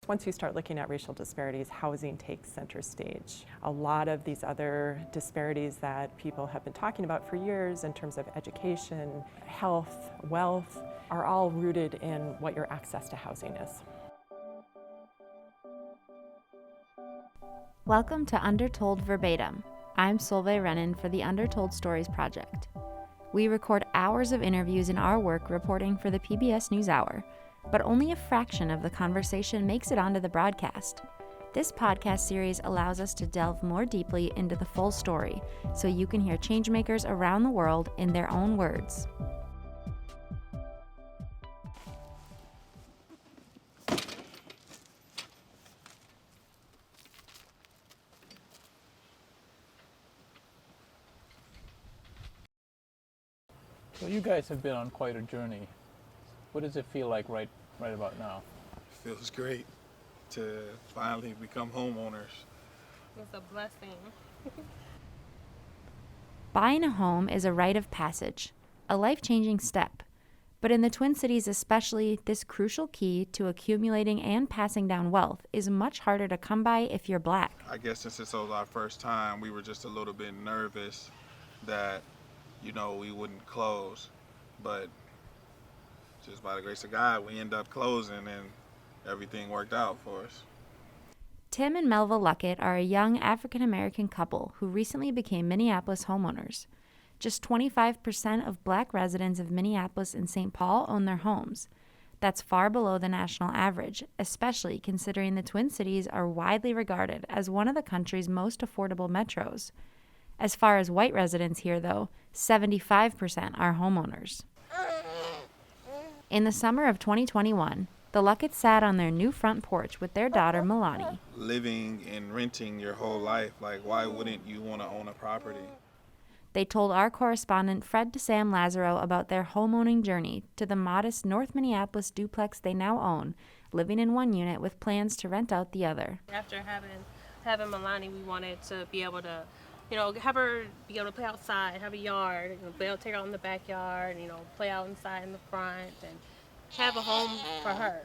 Once you start looking at racial disparities, housing takes center stage. A lot of these other disparities that people have been talking about for years in terms of education, health, wealth, are all rooted in what your access to housing is. Welcome to Undertold Verbatim. I'm Solveig Rennan for the Undertold Stories Project. We record hours of interviews in our work reporting for the PBS NewsHour, but only a fraction of the conversation makes it onto the broadcast. This podcast series allows us to delve more deeply into the full story, so you can hear changemakers around the world in their own words. So you guys have been on quite a journey. What does it feel like right about now? It feels great to finally become homeowners. It's a blessing. Buying a home is a rite of passage, a life-changing step. But in the Twin Cities especially, this crucial key to accumulating and passing down wealth is much harder to come by if you're Black. I guess since this was our first time, we were just a little bit nervous that, we wouldn't close. But just by the grace of God, we ended up closing and everything worked out for us. Tim and Melva Luckett are a young African-American couple who recently became Minneapolis homeowners. Just 25% of Black residents of Minneapolis and St. Paul own their homes. That's far below the national average, especially considering the Twin Cities are widely regarded as one of the country's most affordable metros. As far as white residents here, though, 75% are homeowners. In the summer of 2021, the Lucketts sat on their new front porch with their daughter, Milani. Living and renting your whole life, why wouldn't you want to own a property? They told our correspondent Fred DeSam Lazaro about their homeowning journey to the modest North Minneapolis duplex they now own, living in one unit with plans to rent out the other. After having Milani, we wanted to be able to, have her be able to play outside, have a yard, be able to take her out in the backyard, play out inside in the front, and have a home for her.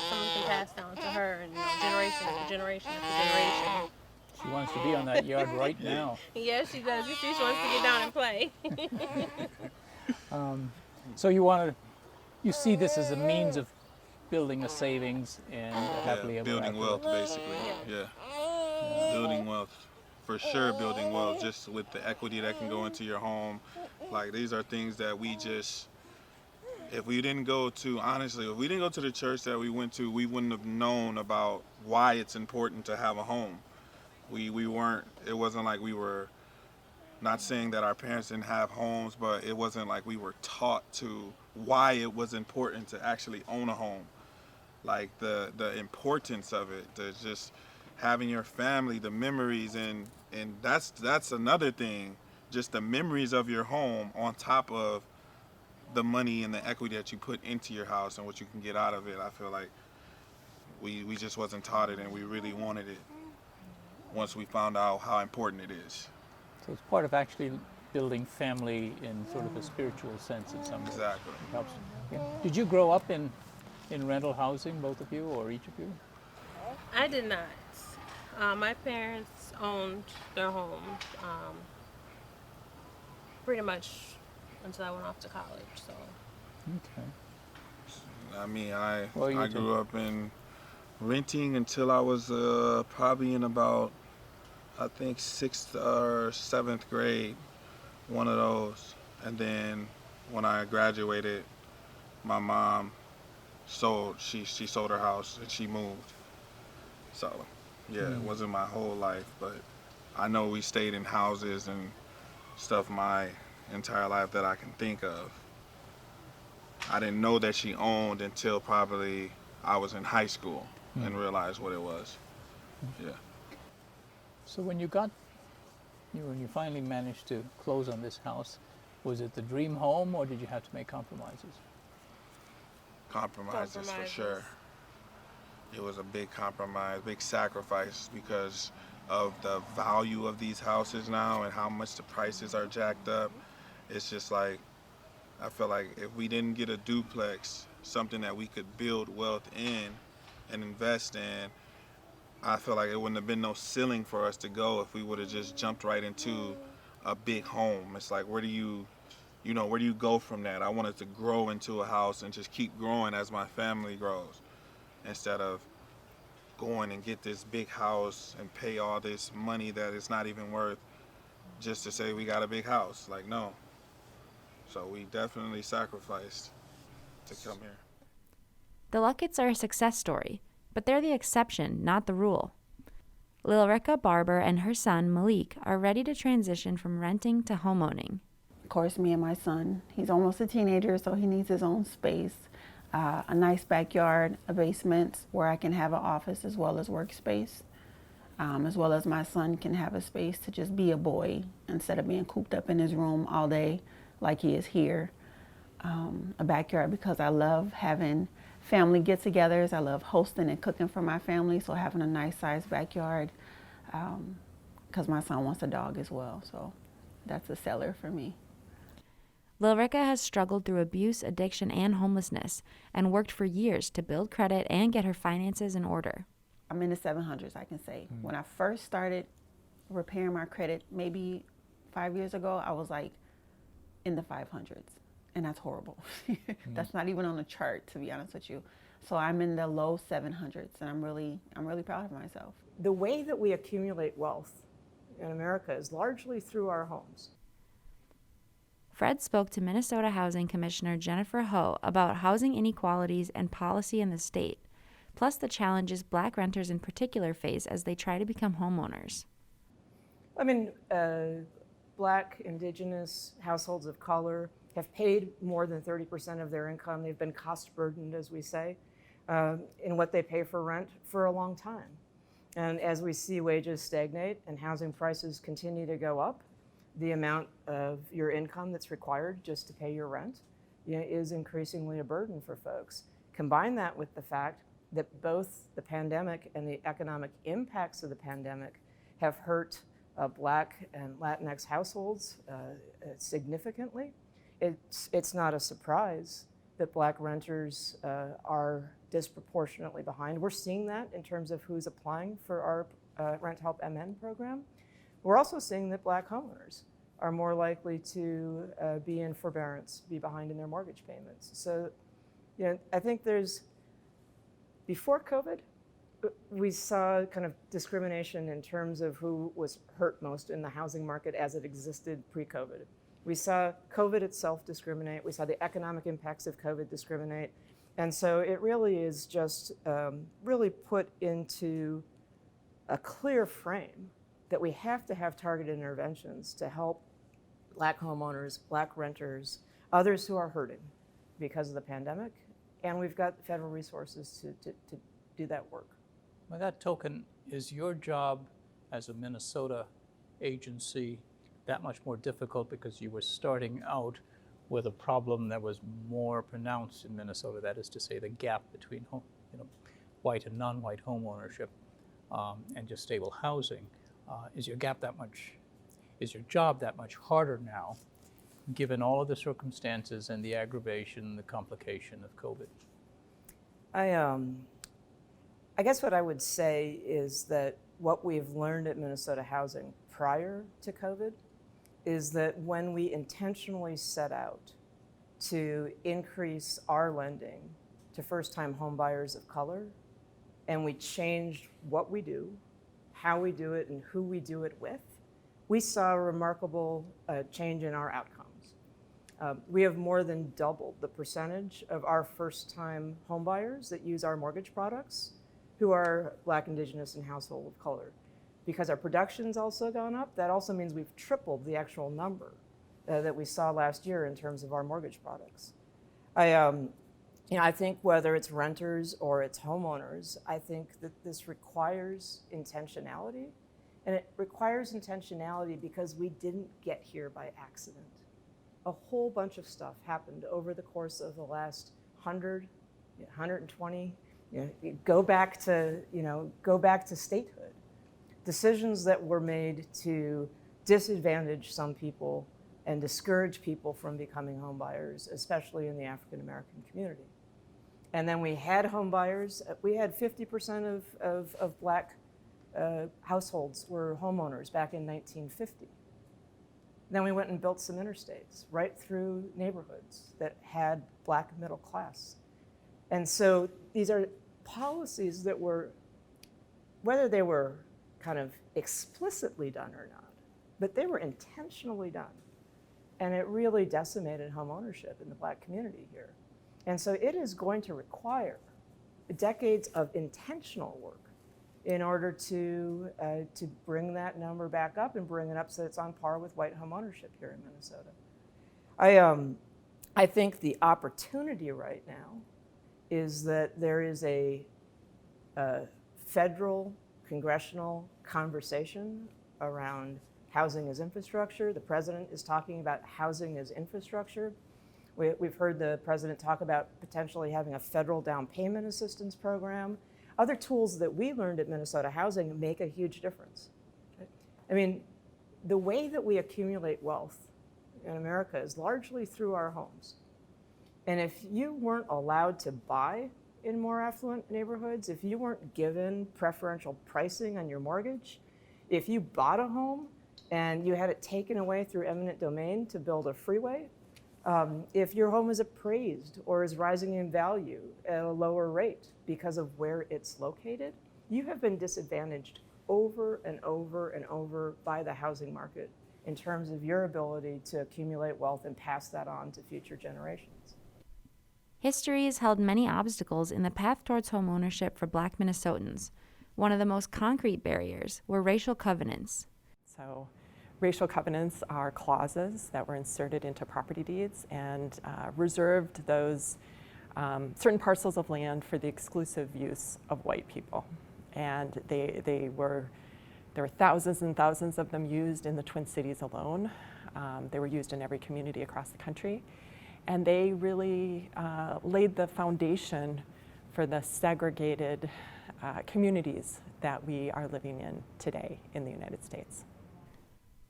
Someone can pass down to her, and generation after generation after generation. She wants to be on that yard right now. Yes, she does. She wants to get down and play. So you see this as a means of building a savings and happily ever building after. wealth, basically. Yeah. Building wealth. For sure, building wealth, just with the equity that can go into your home. These are things that we just, if we didn't go to the church that we went to, we wouldn't have known about why it's important to have a home. It wasn't like we were, not saying that our parents didn't have homes, but it wasn't like we were taught to why it was important to actually own a home. The importance of it, just having your family, the memories, and that's another thing, just the memories of your home on top of the money and the equity that you put into your house and what you can get out of it. I feel like we just wasn't taught it, and we really wanted it once we found out how important it is. So it's part of actually building family in sort of a spiritual sense in some way. Exactly. It helps. Yeah. Did you grow up in rental housing, both of you, or each of you? I did not. My parents owned their home pretty much until I went off to college. So. Okay. I grew up in renting until I was probably in about, I think, 6th or 7th grade, one of those. And then when I graduated, my mom she sold her house and she moved. So, It wasn't my whole life, but I know we stayed in houses and stuff my entire life that I can think of. I didn't know that she owned until probably I was in high school and realized what it was. Yeah. So when you finally managed to close on this house, was it the dream home, or did you have to make compromises? Compromises for sure. It was a big compromise, big sacrifice, because of the value of these houses now and how much the prices are jacked up. It's just I feel like if we didn't get a duplex, something that we could build wealth in and invest in, I feel like it wouldn't have been no ceiling for us to go if we would have just jumped right into a big home. It's like, where do you go from that? I wanted to grow into a house and just keep growing as my family grows, instead of going and get this big house and pay all this money that it's not even worth just to say we got a big house. Like, no. So we definitely sacrificed to come here. The Lucketts are a success story, but they're the exception, not the rule. Lilricka Barber and her son, Malik, are ready to transition from renting to homeowning. Of course, me and my son, he's almost a teenager, so he needs his own space. A nice backyard, a basement where I can have an office as well as workspace, as well as my son can have a space to just be a boy instead of being cooped up in his room all day like he is here. A backyard because I love having family get-togethers. I love hosting and cooking for my family, so having a nice sized backyard, because my son wants a dog as well, so that's a seller for me. Lilricka has struggled through abuse, addiction, and homelessness, and worked for years to build credit and get her finances in order. I'm in the 700s, I can say. When I first started repairing my credit, maybe 5 years ago, I was like in the 500s, and that's horrible. That's not even on the chart, to be honest with you. So I'm in the low 700s, and I'm really proud of myself. The way that we accumulate wealth in America is largely through our homes. Fred spoke to Minnesota Housing Commissioner Jennifer Ho about housing inequalities and policy in the state, plus the challenges Black renters in particular face as they try to become homeowners. I mean, Black, Indigenous households of color have paid more than 30% of their income. They've been cost burdened, as we say, in what they pay for rent for a long time. And as we see wages stagnate and housing prices continue to go up, the amount of your income that's required just to pay your rent, is increasingly a burden for folks. Combine that with the fact that both the pandemic and the economic impacts of the pandemic have hurt Black and Latinx households significantly. It's not a surprise that Black renters are disproportionately behind. We're seeing that in terms of who's applying for our Rent Help MN program. We're also seeing that Black homeowners are more likely to be in forbearance, be behind in their mortgage payments. So, I think before COVID, we saw kind of discrimination in terms of who was hurt most in the housing market as it existed pre-COVID. We saw COVID itself discriminate. We saw the economic impacts of COVID discriminate. And so it really is just really put into a clear frame that we have to have targeted interventions to help Black homeowners, Black renters, others who are hurting because of the pandemic. And we've got federal resources to do that work. By that token, is your job as a Minnesota agency that much more difficult because you were starting out with a problem that was more pronounced in Minnesota, that is to say the gap between white and non-white home ownership and just stable housing? Is your job that much harder now, given all of the circumstances and the aggravation, the complication of COVID? I guess what I would say is that what we've learned at Minnesota Housing prior to COVID is that when we intentionally set out to increase our lending to first-time home buyers of color, and we changed what we do, how we do it, and who we do it with, we saw a remarkable change in our outcomes. We have more than doubled the percentage of our first-time home buyers that use our mortgage products who are Black, Indigenous, and household of color. Because our production's also gone up, that also means we've tripled the actual number that we saw last year in terms of our mortgage products. I think whether it's renters or it's homeowners, I think that this requires intentionality. And it requires intentionality because we didn't get here by accident. A whole bunch of stuff happened over the course of the last 100, 120. Go back to statehood. Decisions that were made to disadvantage some people and discourage people from becoming home buyers, especially in the African American community. And then we had home buyers. We had 50% of black households were homeowners back in 1950. Then we went and built some interstates right through neighborhoods that had black middle class. And so these are policies that were, whether they were kind of explicitly done or not, but they were intentionally done. And it really decimated home ownership in the black community here. And so it is going to require decades of intentional work in order to bring that number back up and bring it up so it's on par with white home ownership here in Minnesota. I think the opportunity right now is that there is a federal congressional conversation around housing as infrastructure. The president is talking about housing as infrastructure. We've heard the president talk about potentially having a federal down payment assistance program. Other tools that we learned at Minnesota Housing make a huge difference. I mean, the way that we accumulate wealth in America is largely through our homes. And if you weren't allowed to buy in more affluent neighborhoods, if you weren't given preferential pricing on your mortgage, if you bought a home and you had it taken away through eminent domain to build a freeway, if your home is appraised or is rising in value at a lower rate because of where it's located, you have been disadvantaged over and over and over by the housing market in terms of your ability to accumulate wealth and pass that on to future generations. History has held many obstacles in the path towards homeownership for Black Minnesotans. One of the most concrete barriers were racial covenants. So racial covenants are clauses that were inserted into property deeds and reserved those certain parcels of land for the exclusive use of white people. And there were thousands and thousands of them used in the Twin Cities alone. They were used in every community across the country. And they really laid the foundation for the segregated communities that we are living in today in the United States.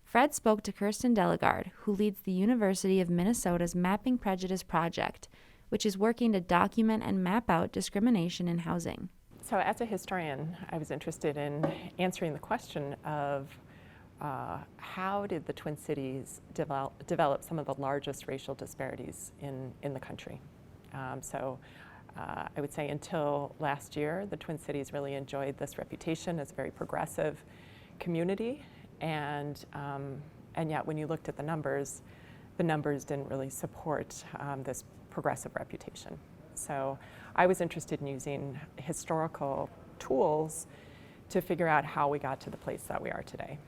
Fred spoke to Kirsten Delegard, who leads the University of Minnesota's Mapping Prejudice Project, which is working to document and map out discrimination in housing. So as a historian, I was interested in answering the question of how did the Twin Cities develop some of the largest racial disparities in the country. I would say until last year, the Twin Cities really enjoyed this reputation as a very progressive community. And yet when you looked at the numbers didn't really support this progressive reputation. So I was interested in using historical tools to figure out how we got to the place that we are today.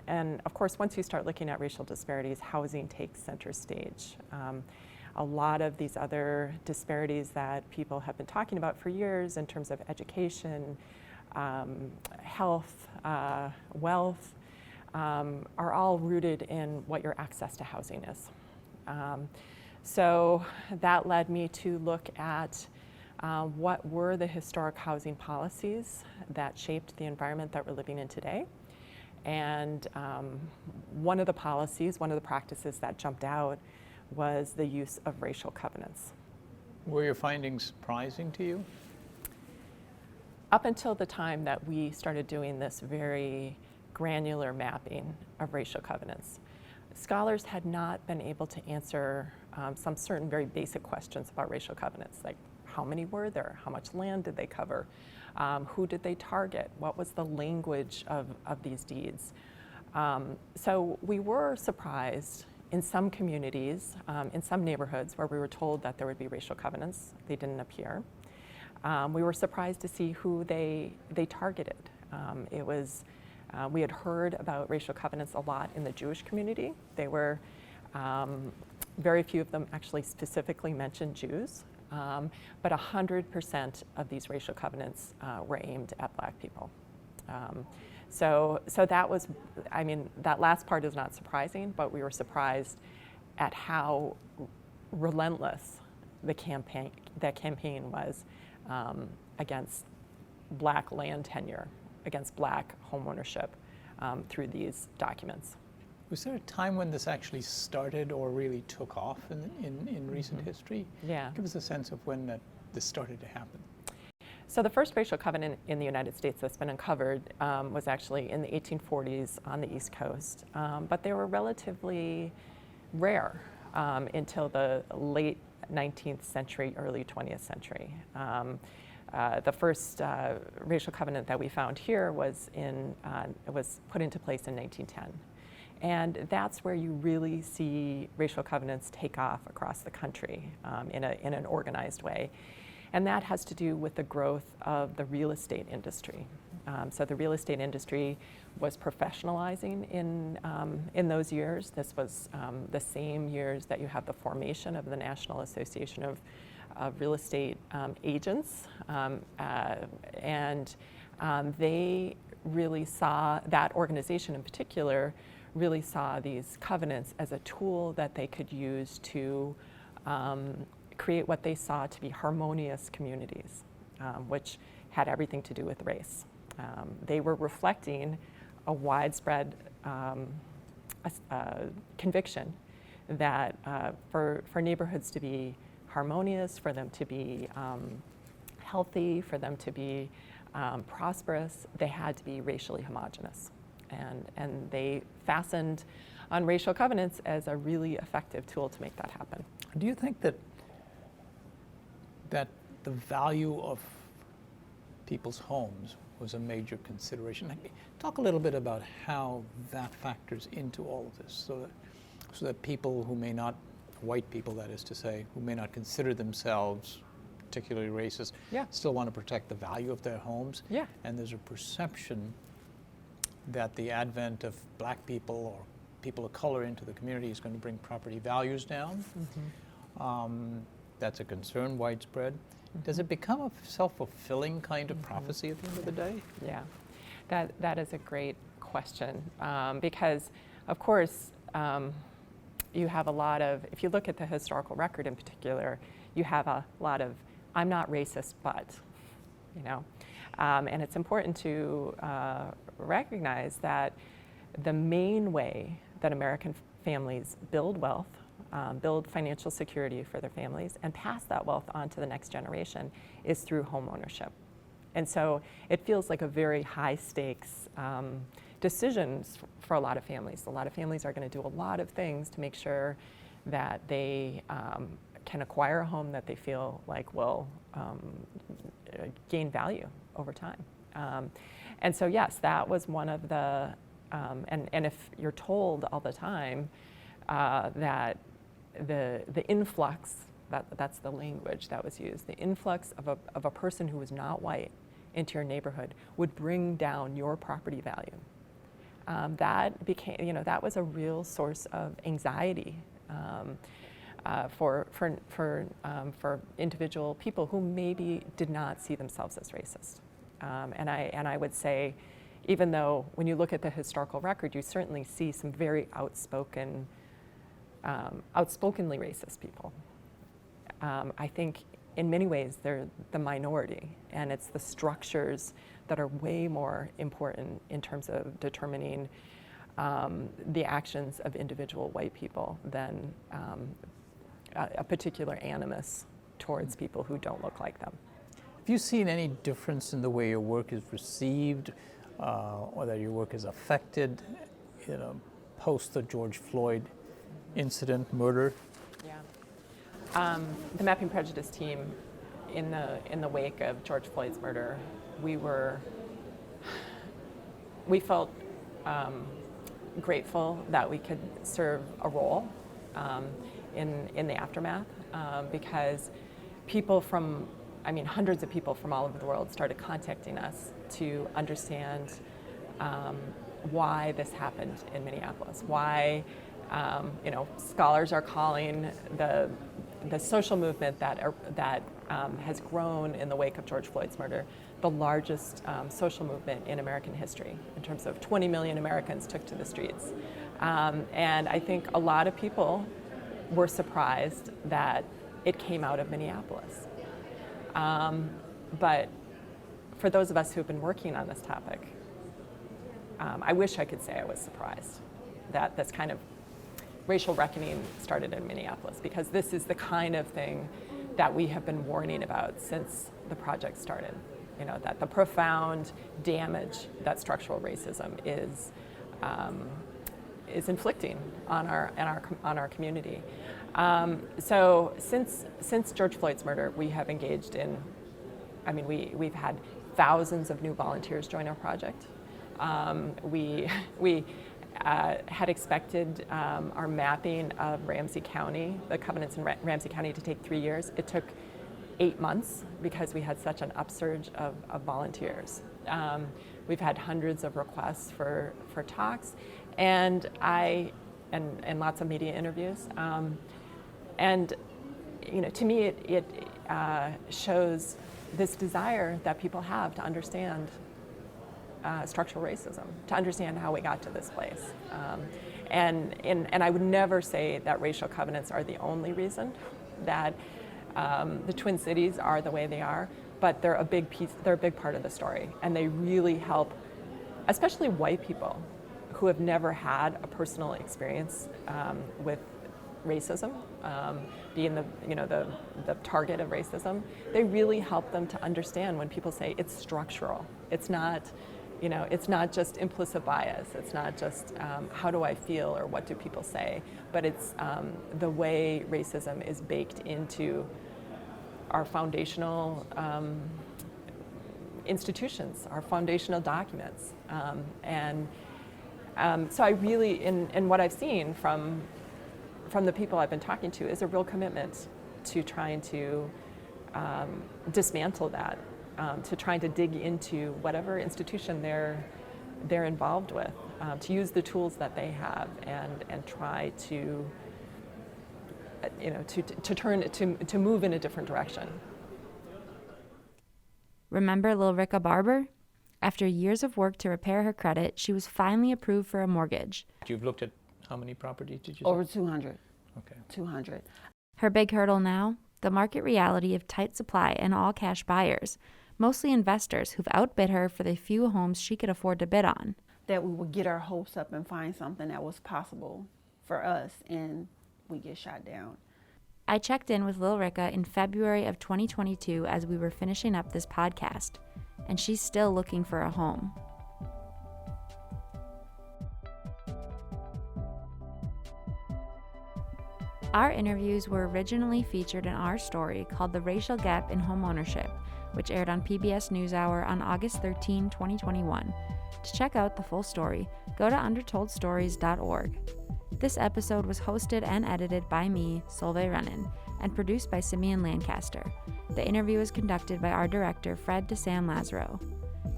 And of course, once you start looking at racial disparities, housing takes center stage. A lot of these other disparities that people have been talking about for years in terms of education, health, wealth, are all rooted in what your access to housing is. So that led me to look at what were the historic housing policies that shaped the environment that we're living in today. And one of the policies, one of the practices that jumped out was the use of racial covenants. Were your findings surprising to you? Up until the time that we started doing this very granular mapping of racial covenants, scholars had not been able to answer some certain very basic questions about racial covenants, like how many were there, how much land did they cover, who did they target, what was the language of these deeds. So we were surprised in some communities, in some neighborhoods where we were told that there would be racial covenants. They didn't appear. We were surprised to see who they targeted. We had heard about racial covenants a lot in the Jewish community. They were, very few of them actually specifically mentioned Jews, but 100% of these racial covenants were aimed at Black people. So that was, I mean, that last part is not surprising, but we were surprised at how relentless the campaign was against Black land tenure, against Black homeownership through these documents. Was there a time when this actually started or really took off in recent history? Yeah. Give us a sense of when that this started to happen? So the first racial covenant in the United States that's been uncovered was actually in the 1840s on the East Coast, but they were relatively rare until the late 19th century, early 20th century. The first racial covenant that we found here was put into place in 1910. And that's where you really see racial covenants take off across the country in an organized way. And that has to do with the growth of the real estate industry. So the real estate industry was professionalizing in those years. This was the same years that you have the formation of the National Association of Real Estate Agents. And they really saw, that organization in particular, really saw these covenants as a tool that they could use to create what they saw to be harmonious communities, which had everything to do with race. They were reflecting a widespread conviction that for neighborhoods to be harmonious, for them to be healthy, for them to be prosperous, they had to be racially homogenous. And they fastened on racial covenants as a really effective tool to make that happen. Do you think that the value of people's homes was a major consideration? Talk a little bit about how that factors into all of this, so that people who may not, white people that is to say, who may not consider themselves particularly racist, still want to protect the value of their homes. Yeah. And there's a perception that the advent of black people or people of color into the community is going to bring property values down. Mm-hmm. That's a concern widespread. Mm-hmm. Does it become a self-fulfilling kind of prophecy at the end of the day? Yeah, that is a great question because, of course, you have a lot of, if you look at the historical record in particular, you have a lot of, I'm not racist, but, you know. And it's important to recognize that the main way that American families build wealth, build financial security for their families, and pass that wealth on to the next generation is through home ownership. And so it feels like a very high stakes decision for a lot of families. A lot of families are going to do a lot of things to make sure that they can acquire a home that they feel like will gain value over time. And so yes, that was one of the, and if you're told all the time that the influx, that's the language that was used, the influx of a person who was not white into your neighborhood would bring down your property value. That became, that was a real source of anxiety for individual people who maybe did not see themselves as racist. And I would say, even though when you look at the historical record, you certainly see some very outspokenly racist people. I think in many ways they're the minority, and it's the structures that are way more important in terms of determining the actions of individual white people than a particular animus towards people who don't look like them. Have you seen any difference in the way your work is received or that your work is affected post the George Floyd incident, murder? Yeah. The Mapping Prejudice team, in the wake of George Floyd's murder, we felt grateful that we could serve a role in the aftermath because people from, hundreds of people from all over the world started contacting us to understand why this happened in Minneapolis, why scholars are calling the social movement that has grown in the wake of George Floyd's murder the largest social movement in American history in terms of 20 million Americans took to the streets. And I think a lot of people were surprised that it came out of Minneapolis. But for those of us who've been working on this topic, I wish I could say I was surprised that this kind of racial reckoning started in Minneapolis, because this is the kind of thing that we have been warning about since the project started. You know, that the profound damage that structural racism is inflicting on our community. So since George Floyd's murder, we have engaged in, I mean, we've had thousands of new volunteers join our project. We had expected our mapping of Ramsey County, the covenants in Ramsey County, to take 3 years. It took 8 months because we had such an upsurge of volunteers. We've had hundreds of requests for talks, and lots of media interviews. And you know, to me, it shows this desire that people have to understand structural racism, to understand how we got to this place. And I would never say that racial covenants are the only reason that the Twin Cities are the way they are, but they're a big part of the story, and they really help, especially white people who have never had a personal experience with racism, being the target of racism. They really help them to understand when people say it's structural. It's not, you know, it's not just implicit bias. It's not just how do I feel or what do people say, but it's the way racism is baked into our foundational institutions, our foundational documents. So I really, in what I've seen from the people I've been talking to, is a real commitment to trying to dismantle that, to trying to dig into whatever institution they're involved with, to use the tools that they have and try to, you know, to move in a different direction. Remember Lilricka Barber? After years of work to repair her credit, she was finally approved for a mortgage. You've looked at how many properties did you say? Over 200. Okay. 200. Her big hurdle now? The market reality of tight supply and all-cash buyers, mostly investors who've outbid her for the few homes she could afford to bid on. That we would get our hopes up and find something that was possible for us, and we get shot down. I checked in with Lilricka in February of 2022 as we were finishing up this podcast, and she's still looking for a home. Our interviews were originally featured in our story called The Racial Gap in Homeownership, which aired on PBS NewsHour on August 13, 2021. To check out the full story, go to undertoldstories.org. This episode was hosted and edited by me, Solveig Rennan, and produced by Simeon Lancaster. The interview was conducted by our director, Fred DeSan Lazaro.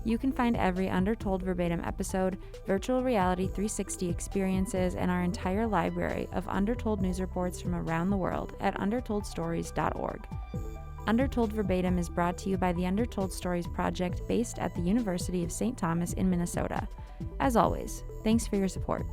You can find every Undertold Verbatim episode, virtual reality 360 experiences, and our entire library of Undertold news reports from around the world at undertoldstories.org. Undertold Verbatim is brought to you by the Undertold Stories Project based at the University of St. Thomas in Minnesota. As always, thanks for your support.